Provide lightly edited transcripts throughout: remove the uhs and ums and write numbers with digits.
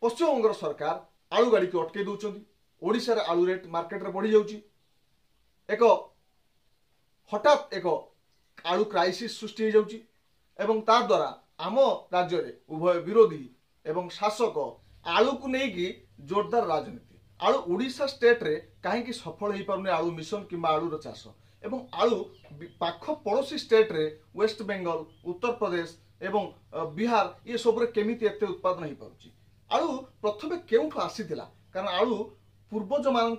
पश्चिमबंग सरकार आलू गाड़ी को अटकई दौरान ओडिशा रे आलू रेट मार्केट रे बढ़ी जाउची। एक हठात एक आलू क्राइसिस सृष्टि हो जाउची एवं ता द्वारा आम राज्य रे उभय विरोधी एवं शासक आलू को लेकिन जोरदार राजनीति आलू ओडिशा स्टेट रे कहीं सफल हो पारुनी आलू मिशन कि आलूर चाष एवं आलू पाख पड़ोसी स्टेट रे वेस्ट बेंगल उत्तर प्रदेश एवं बिहार ये सब केमिति एते उत्पादन हो पारुची। आलू प्रथमे केउठु आसीथिला कारण आलू पूर्वज मान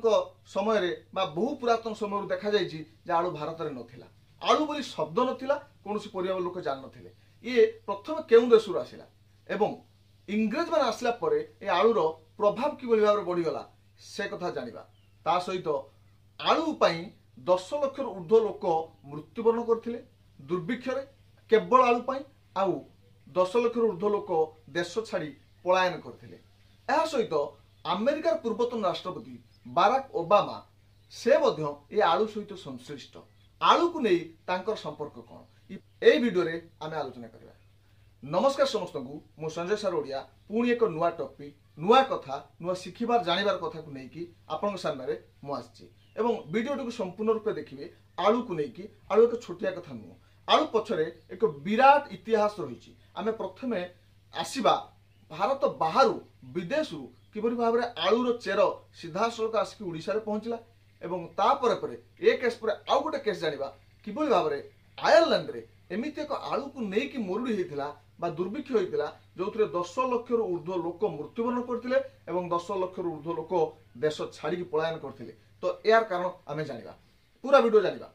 समय रे बा बहु पुरातन समय देखा जाइछि जे आलू भारत रे नथिला। आलू बोली शब्द नथिला कोनोसी परिवार लोक जान नथिले ये प्रथमे केउ देशरु आसिला एवं इंग्रेज मान आसला परे ए आलूर प्रभाव किभली भाव बढ़ी गला से कथा जानिबा। ता सहित आलू पई 10 लाख ऊर्ध्व लोक मृत्युवरण करथिले दुर्भिक्ष रे केवल आलू पई आउ 10 लाख ऊर्ध्व लोक देश छाड़ी पलायन करथिले। एहा सहित अमेरिकार पूर्वतन राष्ट्रपति बाराक ओबामा से मध्य ए आलू सहित संश्लिष्ट आलू को नहीं तांकर संपर्क कौन ए वीडियो रे आमे आलोचना करबा। नमस्कार समस्त को मु संजय सर ओडिया पुणी एक नुआ टॉपिक नुआ कथा नुआ शिखिबार जानिबार कथा को लेकिन आपन सामने रे मु आछि एवं वीडियो को संपूर्ण रूप देखिए आलू को लेकिन आलू एक छोटिया कथा नुह आलू पछरे एक विराट इतिहास रही। आमे प्रथमे आसीबा भारत बाहरु विदेशरु किबरी भाव रे आलूर चेर सीधा सड़क आसिक ओडिशा रे पहुंचला एवं तापर परे ए केस पर आउ गोटे केस जानिबा किबरी भाव रे आयरलैंड रे एमिति एक आलू को नहीं कि मरुड़ी होइतिला बा दुर्भिक्ष होइतिला जोथरे 10 लाख ऊर्ध्व लोक मृत्युवरण करथिले एवं 10 लाख ऊर्ध्व लोक देश छाड़ी पलायन करथिले। तो यार कारण आमे जानिबा पूरा वीडियो जानिबा।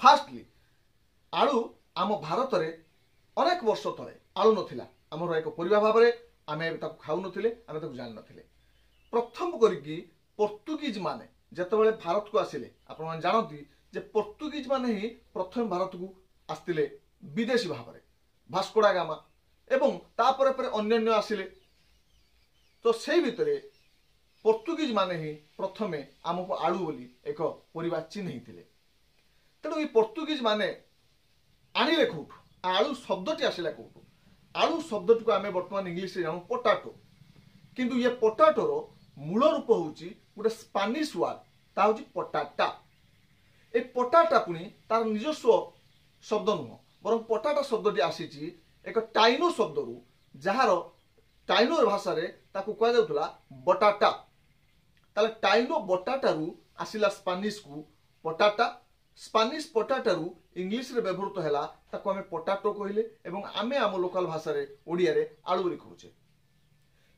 फास्टली आलू आम भारत रे अनेक वर्ष तले आलू नथिला हमर एक परिवार भाव रे आमे ताको खाउ नथिले आमे ताको जान नथिले। प्रथम करिकी पोर्तुगीज माने जेतेबेले भारत को आसिले आपण माने जानती जे पोर्तुगीज माने ही प्रथम भारत को आस्तिले विदेशी भाव रे भास्को डा गामा एवं तापर पर अन्य आसिले। तो से भितरे पोर्तुगीज माने ही प्रथमे आमको आलू बोली एक परिवार चिन्ह हिथिले। तेणु ये पोर्तुगीज माने आनिले कोठु आलू शब्दटी आसिला कोठु आलू शब्दटी को आमे वर्तमान इंग्लिश रे जानू पोटाटो किंतु ये पोटाटोर मूल रूप होउची गोटे स्पानिश वर्ड ता होची पोटाटा। ए पोटाटा पुनी तार निजस्व शब्द नुह बरं पोटाटा शब्दटी आसीची एक टाइनो शब्दरू जार टाइनो भाषा रे ताकू कह जाउतला बटाटा ताले टाइनो बटाटारू आसिला स्पानिश को पोटाटा स्पानिश पोटाटारू इंग्लिश रे व्यवहृत हैला ताकू हमें पोटाटो कहले एवं आमे आम लोकल भाषा रे ओडिया रे आलू बोली कहूचे।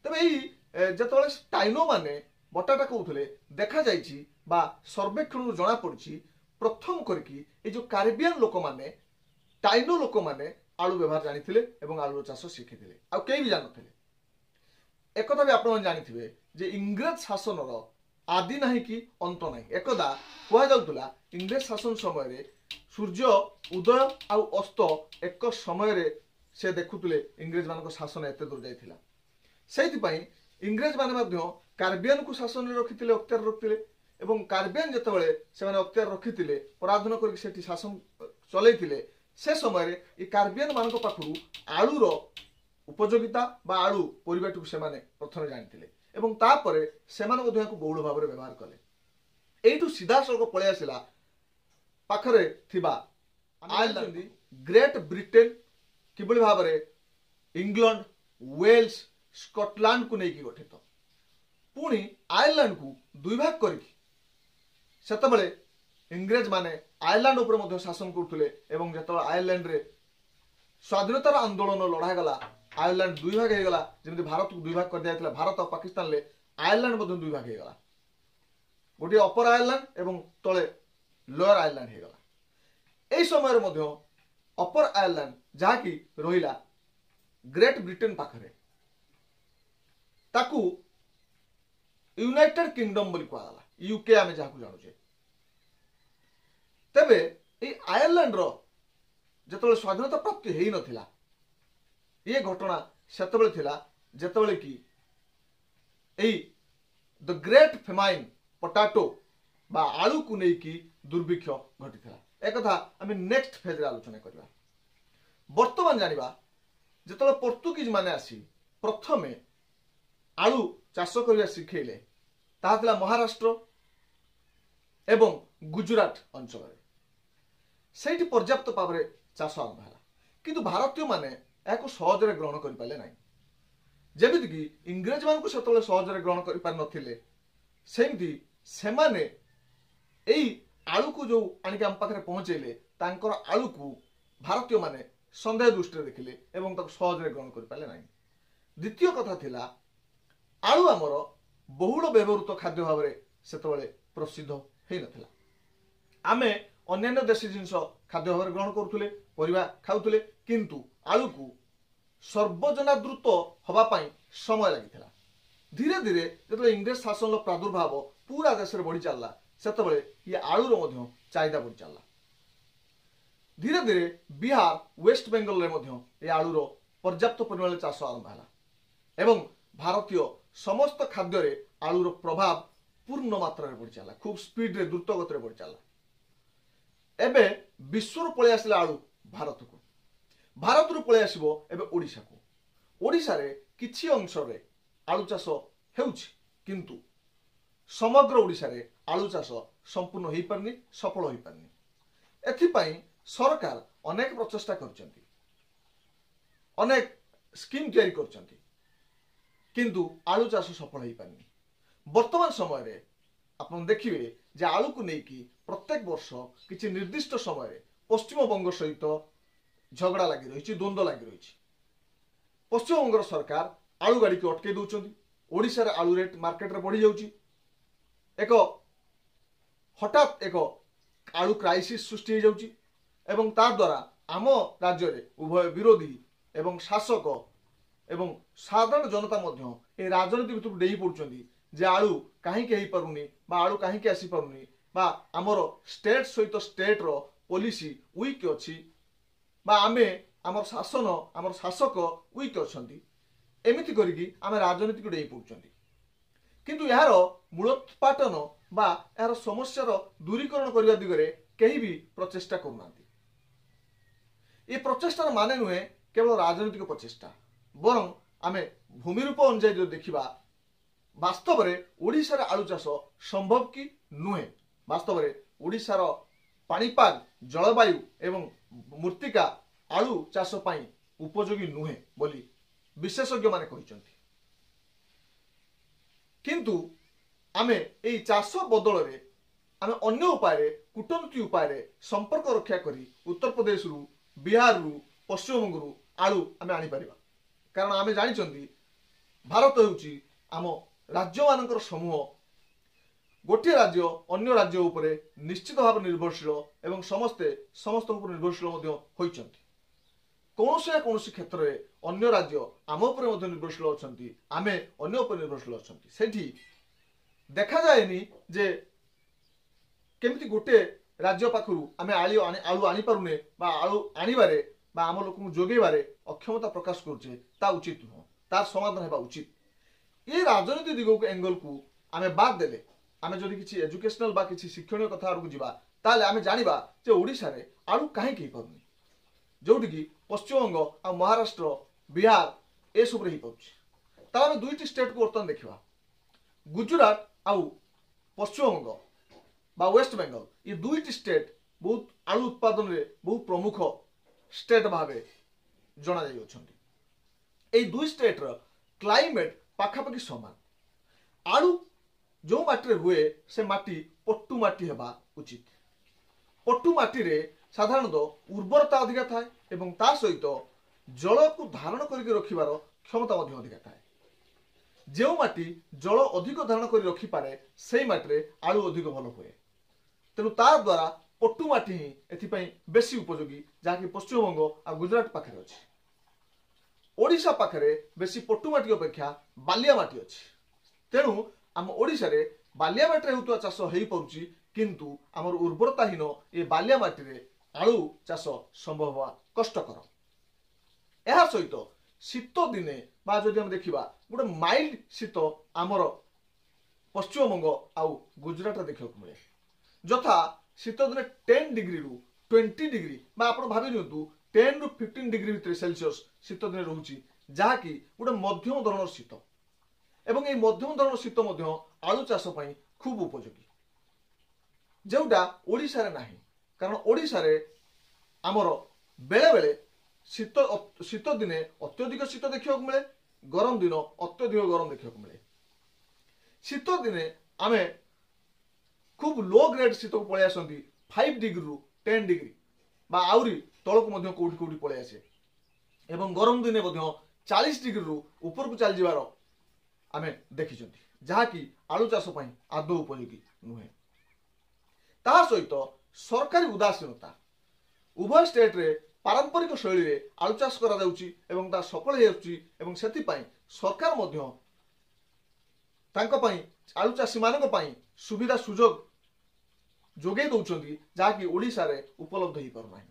तबे एई जेतले टाइनो माने बटाटा कहउथले देखा जाइछि बा सर्वेक्षण जना पड़छि प्रथम करकी ए जो कैरिबियन लोक माने टाइनो लोक माने आलू व्यवहार जानिथिले एवं आलू चाष शिखिथिले आ केही भी जानथिले। एकदा भी आपण जानिथिबे जे इंग्रेज शासनर आदि नाही कि अंत नाही। एकदा कह जाउतला इंग्रेज शासन समय रे सूर्य उदय आ अस्त एक समय रे से देखुतले इंग्रेज मानको शासन एते दूर जाइथिला सेति पई इंग्रेज माने मध्य कार्बियन को शासन रे रखिथिले अख्तियार रखिथिले एवं कार्बियन जेतेबेले से माने अख्तियार रखिथिले पराधन करके सेठी शासन चलैथिले से समय रे ई कार्बियन मानको पाखरु आलूर उपयोगिता बा आलू परिबाटू से माने प्रथमे जानिथिले एवं तापरे से माने मध्य को बहुल भाव रे व्यवहार कले। एइटू सीधा सड़क पळे आसिला पाखरे थिबा आयरलैंड ग्रेट ब्रिटेन किबली भाव रे इंग्लैंड वेल्स स्कॉटलैंड को नेकी गठित पुणी आयरलैंड को दुई भाग करकी सेतबेले इंग्रेज माने आयरलैंड उपर मध्य शासन करथुले एवं जेतबेले आयरलैंड रे स्वाधीनतार आंदोलन लड़ा गला आयरलैंड दुई भाग हे गला जेमति भारत को दुई भाग कर दिया थिला भारत और पाकिस्तान ले आयरलैंड मध्य दुई भाग हे गला गोटे अपर आयरलैंड एवं तले लोअर आयरलैंड हे गला। एई समय रे मध्य अपर आयरलैंड जहा कि रहिला ग्रेट ब्रिटेन पाखरे ताकू यूनाइटेड किंगडम बोली कहला यूके आमे जहा को जानुचे। तेबे ए आयरलैंड रो जेतबेले स्वाधीनता प्राप्ति हेई नथिला ये घटना सेतबेले थिला जेतबेले कि एई द ग्रेट फेमाइन पोटाटो बा आलू को नहीं कि दुर्भिक्ष घटी एक कथा आम नेक्स्ट फेज रे आलोचना करबा। वर्तमान जानिबा जेतबेले पोर्तुगीज माने आसी प्रथमे आलू चाष करने शिखेले ताहा महाराष्ट्र एवं गुजरात अंचल से पर्याप्त भाव में चाष आरंभ है किंतु भारतीय माने या सहजरे ग्रहण कर पारे ना जमीक इंग्रेज मान से सहजरे ग्रहण कर पार नथिले सेमती सेमाने आलू को जो आनिक आम पाखे पहुंचेले तांकर आलू को भारतीय माने संदेह दृष्टि देखिले एवं ताको सहजरे ग्रहण कर पारे ना। द्वितीय कथा थिला आलू आमर बहुल व्यवहृत खाद्य भाव में सेतबेले प्रसिद्ध हो नथिला। आमे अन्य देशी जिनस खाद्य भाव ग्रहण करुले परिवा खाऊले किंतु आलू को सर्वजनादृत हवापाई समय लगी धीरे धीरे जो इंग्रेज शासन प्रादुर्भाव पूरा देश में बढ़ी चलला से ये आलूर चाहिदा बढ़ी चलला। धीरे धीरे बिहार वेस्ट बेंगल में आलूर पर्याप्त परिमाण चाष आरंभ है एवं भारतीय समस्त खाद्य आलूर प्रभाव पूर्ण मात्रा बढ़ी चलला खूब स्पीड रे द्रुत गति बढ़ी चलला। एबे विश्व पलि आसिला आलू भारत रु पलि आसिबो एबे ओडिशा को। ओडिशा रे किछि अंश रे आलू चाष हेउछि किंतु समग्र ओडिशा रे आलू चाष संपूर्ण होई पारनी सफल होई पारनी। एथिपाई सरकार अनेक प्रचेष्टा करछन्ति अनेक स्कीम तैयारी करछन्ति किंतु आलू चाष सफल होई पारनी। वर्तमान समय रे आपण देखिबे जे आलू को नेकी प्रत्येक वर्ष किछि निर्दिष्ट समय पश्चिम बंग सहित झगड़ा लगी रही द्वंद्व लगी रही। पश्चिम बंग सरकार आलू गाड़ी को अटके दौरान ओडिशा रे आलू रेट मार्केट रे बढ़ी जाउची एक हठात एक आलू क्राइसिस सृष्टि हो जाउची एवं ता द्वारा आम राज्य रे उभय विरोधी एवं शासक एवं साधारण जनता मध्य ए राजनीति भितर डेई पड़ुचंदी जे आलू कहीं हो पारुनी बा आलू कहीं आसी पारुनी बा आमर स्टेट सहित स्टेट रो पॉलिसी वीक अछि बा आमे आमर शासन आमर शासक वीक अछंती एमिति करिकी आमे राजनीति को डेई पड़ुचंदी किंतु यार मूलोत्पाटन बा यार समस्या दूरीकरण करने दिगरे कहीं भी प्रचेष्टा करना। ये प्रचेष्टार माने नुहे केवल राजनीतिक प्रचेष्टा बरं आमे भूमि रूप अनुसार जो देखा वास्तव में ओडिशा रे आलू चाष संभव कि नुहे। वास्तव में ओडिशार पाणीपाग जलवायु एवं मृत्तिका आलू चाष पाई उपयोगी नुहे बोली विशेषज्ञ माने कहिसंती किंतु आमे एई चाष बदल रे आमे अन्य उपाय कूटनीति उपाय संपर्क रक्षा करी उत्तर प्रदेश रु बिहार रु पश्चिम बंग रु आलू आमे आनी परिबा कारण आमे जानिचंती भारत हेउची आम राज्य मानकर समूह गोटे राज्य अन्य राज्य उपरे निश्चित भाव निर्भरशील एवं समस्ते समस्त निर्भरशील होइचंती कौनसी ना कौनसी क्षेत्र में अन्य राज्य आम उपर निर्भरशील अछंती आमे अन्य उपर निर्भरशील अछंती सेठी देखा जाएनी जे केमिति गोटे राज्य पाखरु आमे आलू आनी पारुने बा आलू आनिबारे बा आम लोक जोगेबारे अक्षमता प्रकाश करुचे ता उचित नुह तार समाधान हेबा उचित। ये राजनीति दिग को एंगल को आमे बाद देले आमे जदि किछि एजुकेशनल बा किछि शिक्षणीय कथा आरु जिबा ताले आमे जानिबा जे ओडिशा रे आलू काहे के पारुनी जोटी की पश्चिम बंग आ महाराष्ट्र बिहार ए सब रे ही पाउछि। ता आमे दुईटी स्टेट को वर्तमान देखिबा गुजरात आउ पश्चिम बंग बा वेस्ट बेंगल ये दुईटी स्टेट बहुत आलू उत्पादन रे बहुत प्रमुख स्टेट भावे जना जाई अछंती। ए दुई स्टेट रो क्लाइमेट पाखापाखि समान आलू जो माटी हुए से माटी पट्टू माटी हेबा उचित। पट्टू माटी रे साधारणतः उर्वरता अधिक थाए एवं ता सहित जल को धारण करके रखिबार क्षमता मध्य अधिक थाए। जो माटी जल अधिक धारण कर रखि पारे सेई माटी रे आलू अधिक भल हुए तेणु ता द्वारा पट्टू माटी ही एथिपई बेसी उपयोगी जहाँकि पश्चिम बंग आ गुजरात पाखे अछि। ओडिशा पाखे बेसी पट्टू माटी अपेक्षा बालिया माटी अछि तेणु आम ओडिशा रे बालिया माटी रे होतुवा चाष हेई परुछि किंतु आमर उर्वरताहीन ये बालिया माटी रे आलू चाष संभव हुआ कष्टकर। यह सहित शीत दिने बा जदि हम देखिबा गोटे माइल्ड शीत आमर पश्चिम बंग आउ गुजरात देखा मिले जथा शीत दिन 10 डिग्री रु 20 डिग्री बा आपण भाबि नियंतु 10 रु 15 डिग्री भितर सेल्सियस शीत दिन रहउची जहाँकि गोटे मध्यम धरणर शीत एवं ये मध्यम धरण शीत आलू चाष खूब उपयोगी जोटा ओडिशा रे नाही कारण ओडिशा रे आमर बेले बेले शीत शीत दिने अत्यधिक शीत देखा मिले गरम दिन अत्यधिक गरम देखा मिले शीत दिने आमे खूब लो ग्रेड शीत को पलि आसती 5 डिग्री रु 10 डिग्री बा आउरी तल को कौटी कौटी पलि आसे एवं गरम दिने 40 डिग्री रु ऊपर को चल जीवार आमे देखी जहाँकि आलू चाष आदौ उपयोगी नुहे ता सहित सरकारी उदासीनता उभय स्टेट रे पारंपरिक शैली रे आलू चाष करा जाउची एवं ता सफल हे जाउची एवं सेति पई सरकार मध्य तांको पई आलू चाषी मानक पई सुविधा सुजोग जोगे दउचंदी जहाँकि ओडिशा रे उपलब्ध ही पर नाही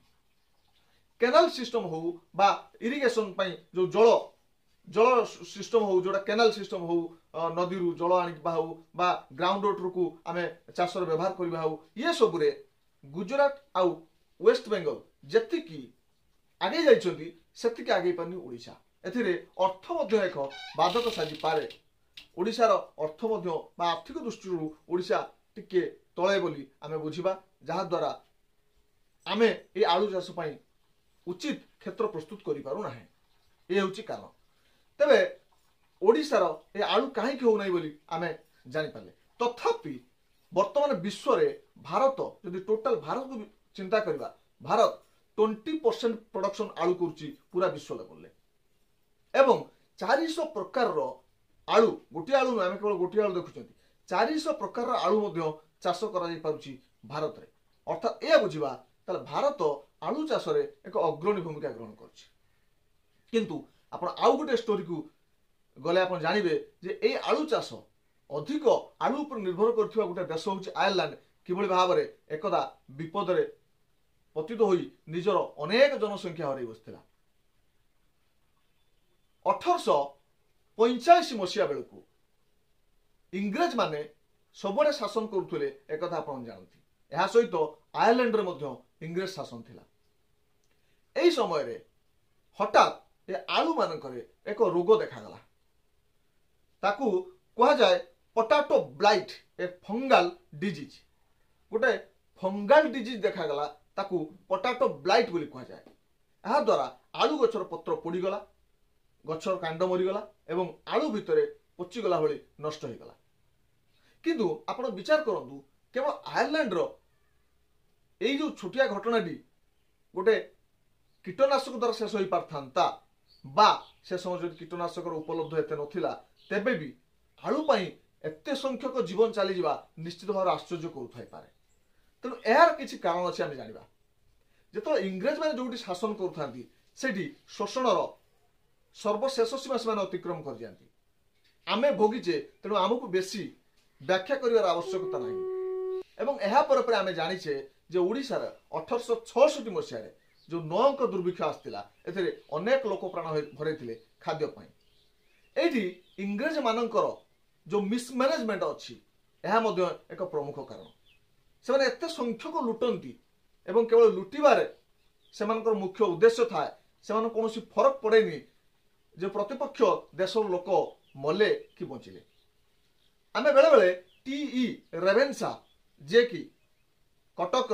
केनाल सिस्टम हो बा इरिगेशन पई जो जल जल सिस्टम हो जोटा केनाल सिस्टम हो नदी रु जल आनिबा हो बा ग्राउंड वाटर को आमे चाष रे व्यवहार करबा हो ये सब रे गुजरात आउ वेस्ट बेंगल जेतिकी आगे जाइछंती सेतिकी आगे पानी ओडिशा एथिरे अर्थ मध्य एक बाधक साजी पारे ओडिशार अर्थ मध्य बा आर्थिक दृष्टि ओडिशा टिके तळे बोली आमे बुझिबा जहा द्वारा आमे ए आलू चाष पई उचित क्षेत्र प्रस्तुत करि पारु नाही ए होची कारण तबे ओडिशार ए आलू काहे कि हो नाही बोली आमे जानि पाले तथापि वर्तमान विश्व रे भारत यदि टोटल भारत को चिंता करबा भारत 20% प्रोडक्शन आलू करुची पूरा विश्व लेवल ले एवं 400 प्रकार रो आलू गोटी आलू आमे केवल गोटी आलू देखुचंती 400 प्रकार रो आलू मध्य चाष करा जाई पारुची भारत रे अर्थात ए बुझिबा ताले भारत आलू चाष रे एक अग्रणी भूमिका ग्रहण करछि किंतु आपण आउ गोटे स्टोरी को गले आपण जानिबे जे ए आलू चाष अधिक आलू पर निर्भर करथिबा गोटे देश होछि आयरलैंड किभଳି भाबरे एकदा विपद रे पतित होई निजर अनेक जनसंख्या हरै बसथिला 1885 मसिया बेलकु इंग्रेज माने सबडे शासन करुथले एकथा आपण जानथि एहा सहित आयरलैंड रे मध्य इंग्रेज शासन थिला एही समय रे हठात ए आलू मानकरे एक रोग देखा गला ताकू कहा जाए potato blight a fungal disease गोटे फंगल डिजीज देखा गला ताकू पोटैटो ब्लाइट बोली कहा जाए एहा द्वारा आलू गछर पत्र पोड़ी गला गछर कांड मरी गला एवं आलू भितरे पची गला भली नष्ट हो गला किंतु आपण विचार करंतु केवल आयरलैंड रो एई जो छोटिया घटनाटी गोटे कीटनाशक द्वारा शेष हो पारथांता बा से समय जदि कीटनाशक उपलब्ध एते नथिला तेबे भी आलू पई एते संख्यक जीवन चली जिबा निश्चित भाव आश्चर्य करुथाई पारे तेणु यार किसी कारण अच्छे आम जाना जो इंग्रेज मैंने जो शासन करुथांती सेठी शोषणर सर्वशेष सीमा से अतिक्रम कर जाती आमे भोगीचे तेणु आमको बेसी व्याख्या कर आवश्यकता नहीं एवं यह पर आमे जानिचे जे ओडिशार 1866 मसीह जो 9 अंक दुर्भिक्ष आसला एथिरे अनेक लोक प्राण हरैथिले खाद्यपाई एठी इंग्रेज मानकर जो मिसमैनेजमेंट अच्छी यह एक प्रमुख कारण से माने एते संख्यक लुटंती एवं केवल लुटिबारे सेमानकर मुख्य उद्देश्य थाए सेमान कोनोसी फरक पड़ेनी जो प्रतिपक्ष देशर लोक मले कि बचिले आमे बेले बेले टीई रेवेन्सा जे कि कटक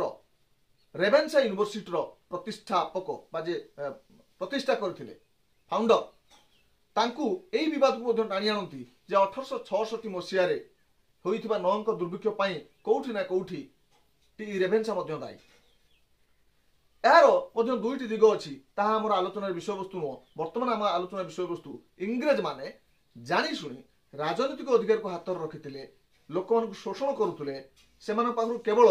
रेवेन्सा यूनिवर्सिटी प्रतिष्ठापक बाजे प्रतिष्ठा करथिले फाउंडर तांकू एई विवाद को टाणी आनती जे 1866 मसीह रे होइथिबा 9 अंक दुर्भिक्ष पई कोठी ना कोठी टी रेवेन्सा मध्य दायी यार मध्य दुईटी दिग अच्छी ताहा हमर आलोचनार विषय वस्तु नुह वर्तमान आम आलोचनार विषय वस्तु इंग्रेज माने जानी शुणी राजनीतिक अधिकार को हाथ रखिथिले लोक मान शोषण करुथिले सेमान पाखरु केवल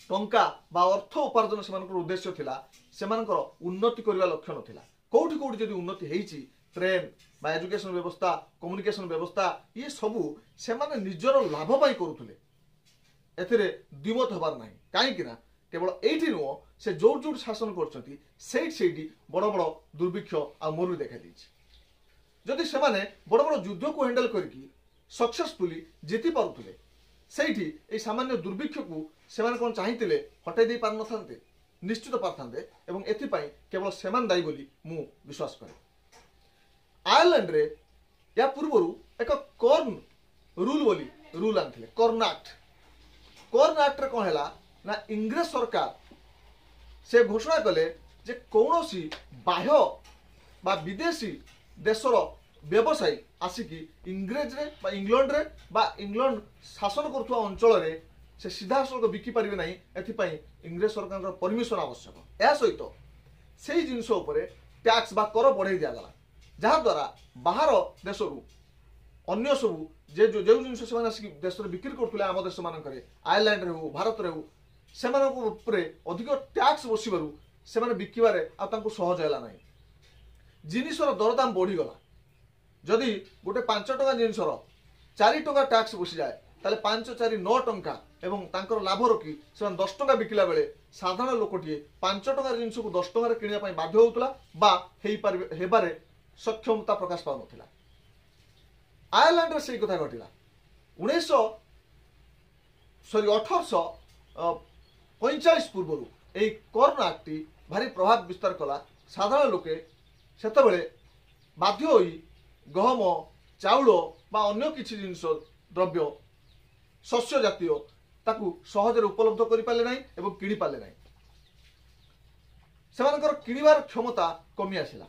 टंका बा अर्थ उपार्जन सेमानकर उद्देश्य थिला सेमानकर उन्नति करबा लक्ष्य नथिला कोठी कोठी जदि उन्नति हेइची ट्रेन बा एजुकेशन व्यवस्था कम्युनिकेशन व्यवस्था ये सबू सेमाने निजर लाभ पाई करुथिले एथिरे द्विमत हबार नाही काहे कि ना केवल एठी नुह से जोर जोर शासन करछंती सेठी बड़ बड़ दुर्भिक्ष आ मरु देखा देछि जदि सेमाने बड़ बड़ युद्ध को हैंडल करके सक्सेसफुली जीति पारुथिले सेठी ए सामान्य दुर्भिक्ष को सेमाने कोन चाहितिले हटाई दे पार नथांते निश्चित पारथांते एवं एथि पई केवल सेमान दायी बोली मु विश्वास करे आयरलैंड रे या पूर्वरु एक रूल बोली रूल आनी कॉर्न एक्ट रे कौन है ना इंग्रेज सरकार से घोषणा कले जे कौनसी बाह्य बा विदेशी देशर व्यवसायी आसिकी इंग्रेज रे बा इंग्लैंड रे बा इंग्लैंड शासन करुवा अंचल रे से सीधा सड़क बिकी पारिबे नहीं एथिपाई इंग्रेज सरकार परमिशन आवश्यक या सहित से जिनस टैक्स बा कर बढ़ाई दिगला जहाँ द्वारा बाहर देश अन्य सबू जे जो जिन से देश बिक्री करते आम देश मानक आयरलैंड रे हो भारत रे हो से अधिक टैक्स बसबार से बिकबार सहज है ना जिनसर दरदाम बढ़ीगला जदि गोटे 5 टका जिनसर 4 टका टैक्स बसी जाए ताले 5 4 9 टंका एवं तांकर लाभ रखी से 10 टका बिकिला बेले साधारण लोकटिए 5 टका जिनस को 10 टका किणा बाध्य होउतला बा हेबारे सक्षमता प्रकाश पाउनथिला। आयरलैंड रे सेही कथा घटिला 1845 पूर्व यही कॉर्न एक्ट भारी प्रभाव विस्तार कला। साधारण लोके सेतबेले बाध्य होई गहम चाउल बा अन्य किछि जिनिस द्रव्य शस्य जातीय ताकू सहज उपलब्ध करि पाले नाही एवं किणी पाले नाही सेमानकर किणिबार क्षमता कमी आसिला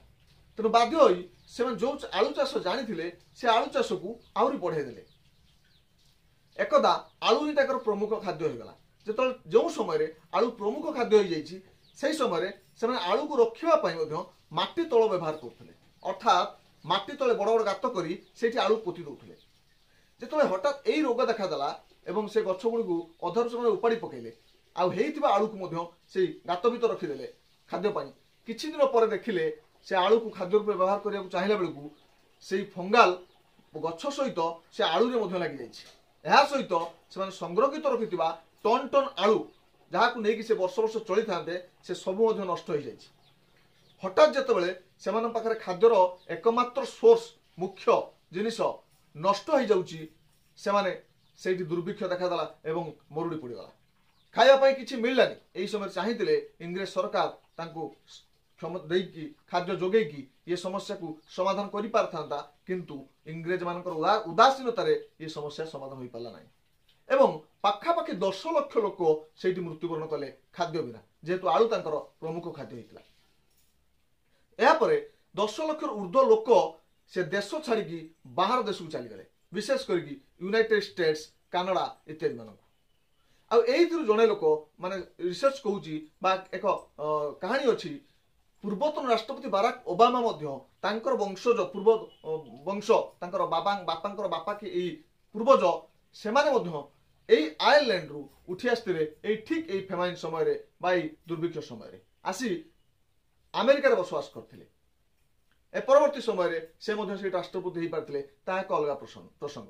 तेणु बाध्य होई सेमान जो आलू चाष जानिथिले से आलू चाष को आहुरी बढ़ाई देले। एकदा आलू ही ताकर प्रमुख खाद्य हो गला जेतल जो समय आलू प्रमुख खाद्य हो जाइछि सेही समय सेमान आलू को रखिबा पई मध्य माटी तळ व्यवहार करथिले अर्थात माटी तले बड़ बड़ गात करी सेठी आलू पोती दउथिले। जेतले हठात एई रोग देखादेला एवं से गछ गुड़ी को अधर समय उपाड़ी पकेले आउ हेइथिबा आलू को मध्य से गात भीतर रखिदेले खाद्य पाई किछि दिन पर देखिले से आलू को खाद्य रूप व्यवहार करिया चाहिला बेलकू से फंगाल गछ सहित से आलू रे मध्य लागि जाइछि। एहा सहित से संग्रहित रखिथिबा टन टन आलू जहाँ को लेकिन से वर्ष वर्ष चली था से सबू नष्ट हो जाइछि। हठात जितेबाला से पाखे खाद्यर एकमात्र सोर्स मुख्य जिनिस नष्ट हो जाउछि से दुर्भिक्ष देखादेला एवं मरुड़ी पड़गला खायापाई किसी मिललानी। यही समय चाहिए इंग्रेज सरकार तांको क्षमता देकी खाद्य जोगेकी ये समस्या को समाधान करि पारथांता किंतु इंग्रेज मानकर उदासीनतार ये समस्या समाधान हो पारा नहीं एवं पाखापाखि 10 लाख लोक से मृत्युवरण कले खाद्य बिना जेहेतु आलू तांकर प्रमुख खाद्य होता। यापर 10 लाख ऊर्ध्व लोक से देश छाड़ी बाहर देश को चलीगले विशेष करके यूनाइटेड स्टेट्स कानाडा इत्यादि मानक जड़े लोक माने रिसर्च कहूँ एक कहानी अच्छी पूर्वतन राष्ट्रपति बाराक ओबामा तांकर वंशज पूर्व वंश तांकर बापांकर बापा कि पूर्वज से आयरलैंड रु उठी आसते ठीक यही फेमाइन समय दुर्भिक्ष समय आसी अमेरिकार बसवास करते परवर्ती समय से राष्ट्रपति हो पारथिले ता एक अलग प्रसंग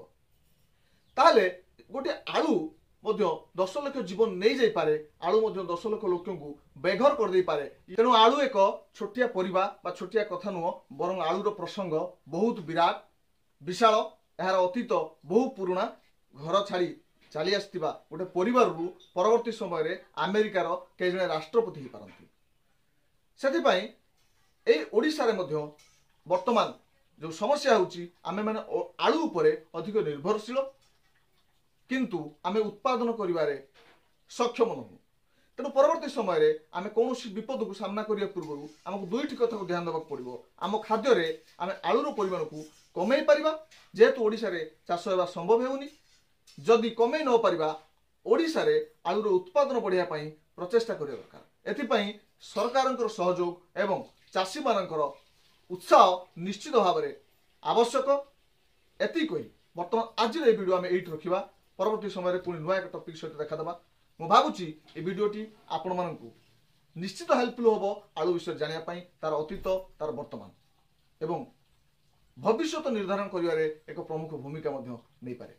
ताले गोटे आलू 10 लाख जीवन नहीं जाई पारे आलू 10 लाख लोक को बेघर कर दे पारे। तेणु आलू एक छोटिया परिबा बा छोटिया कथा नुह बरं आलूर प्रसंग बहुत विराट विशाल यार अतीत बहु पुराणा घर छाड़ी चली आसथिबा गोटे परिवार रु परवर्ती समय अमेरिकार कई जने राष्ट्रपति हो पारंती। सेथिपाई एई ओडिसा रे मध्य वर्तमान जो समस्या होची आमे माने आलू उपरे अधिक निर्भरशील किंतु आमे उत्पादन करिवारे सक्षम नहु। तेणु परवर्ती समय आमे कौन विपद को सामना करने पूर्व आमको दुईटी कथा को ध्यान देवा पड़ो आम खाद्य आमे आलूर परिमाण को कमे पारिबा जेहेतु ओडिसा रे चाष होगा संभव हेउनी जदि कमे न पारिबा ओडिसा रे आलूर उत्पादन बढ़िया पई प्रचेष्टा करिया दरकार। एथिपई सरकारंकर सहयोग एवं चाषी मानकर उत्साह निश्चित भाव में आवश्यक। एति कही वर्तमान आज वीडियो आम ये रखा परवर्ती समय पुणी नुआ एक टॉपिक सहित देखादेवा। मु भावुची ये वीडियोटी आपण मानकु निश्चित हेल्पफुल होबो आलू विषय जानिया पई तार अतीत तार वर्तमान एवं भविष्यत निर्धारण करिवारे एक प्रमुख भूमिका मध्य नै पारे।